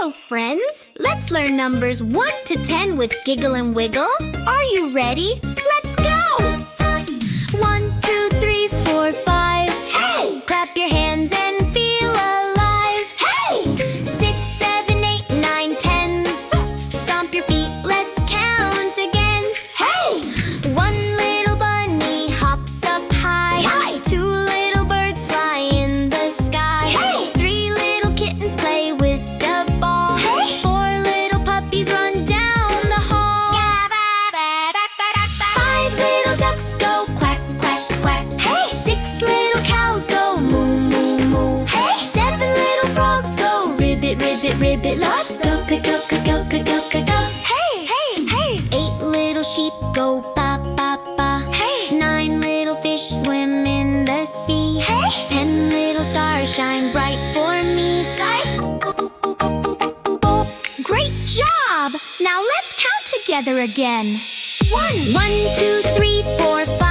Hello, friends! Let's learn numbers 1 to 10 with Giggle and Wiggle. Are you ready? Let's go! 1, 2, 3, 4, 5. Hey! Clap your hands and feel alive. Hey! 6, 7, 8, 9, 10. Stomp your feet, let's count again. Hey! 1 little bunny hops up high. Hi! 2 little birds fly in the sky. Hey! 3 little kittens play with the ball. Hey! 4 little puppies run down the hall. 5 little ducks go quack, quack, quack. Hey! 6 little cows go moo, moo, moo. Hey! 7 little frogs go ribbit, ribbit, ribbit, lop. Go, go, go, go, go, go, go, go, go. Hey! Hey! Hey! 8 little sheep go ba, ba, ba. Hey! 9 little fish swim in the sea. Hey! 10 little stars shine bright for me. Great job! Now let's count together again. 1, 2, 3, 4, 5.